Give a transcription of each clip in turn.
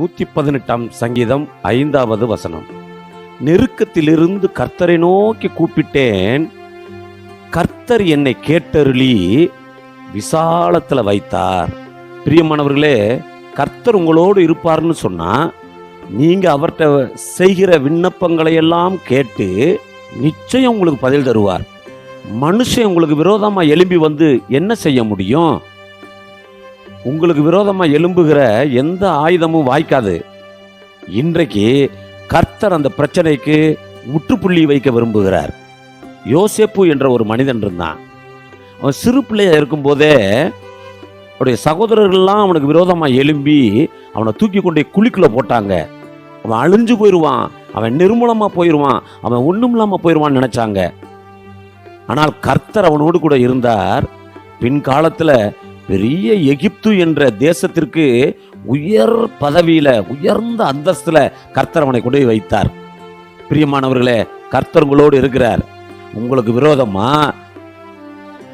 118 சங்கீதம் 5வது வசனம். நெருக்கத்திலிருந்து கர்த்தரை நோக்கி கூப்பிட்டேன், கர்த்தர் என்னை கேட்டருளி விசாலத்துல வைத்தார். பிரியமானவர்களே, கர்த்தர் உங்களோடு இருப்பார்னு சொன்னா நீங்க அவர்கிட்ட செய்கிற விண்ணப்பங்களை எல்லாம் கேட்டு நிச்சயம் உங்களுக்கு பதில் தருவார். மனுஷன் உங்களுக்கு விரோதமா எழும்பி வந்து என்ன செய்ய முடியும்? உங்களுக்கு விரோதமா எழும்புகிற எந்த ஆயுதமும் வாய்க்காது. இன்றைக்கு கர்த்தர் அந்த பிரச்சனைக்கு முற்றுப்புள்ளி வைக்க விரும்புகிறார். யோசேப்பு என்ற ஒரு மனிதன் இருந்தான். அவன் சிறு பிள்ளையா இருக்கும்போதே அவருடைய சகோதரர்கள்லாம் அவனுக்கு விரோதமா எழும்பி அவனை தூக்கி கொண்டே குழிக்குள்ள போட்டாங்க. அவன் அழிஞ்சு போயிடுவான், அவன் நிர்மூலமா போயிடுவான், அவன் ஒண்ணும் இல்லாம போயிடுவான்னு நினைச்சாங்க. ஆனால் கர்த்தர் அவனோடு கூட இருந்தார். பின்காலத்துல பெரிய எகிப்து என்ற தேசத்திற்கு உயர் பதவியில, உயர்ந்த அந்தஸ்துல கர்த்தர் அவனை கொண்டு போய் வைத்தார். பிரியமானவர்களே, கர்த்தர் உங்களோடு இருக்கிறார். உங்களுக்கு விரோதமா,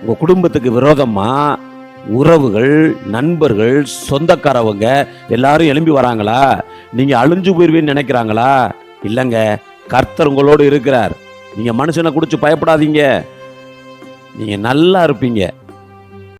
உங்க குடும்பத்துக்கு விரோதமா உறவுகள், நண்பர்கள், சொந்தக்காரவங்க எல்லாரும் எழும்பி வராங்களா? நீங்க அழிஞ்சு போயிருவீன்னு நினைக்கிறாங்களா? இல்லைங்க, கர்த்தர் உங்களோடு இருக்கிறார். நீங்க மனுஷனை குடிச்சு பயப்படாதீங்க, நீங்க நல்லா இருப்பீங்க.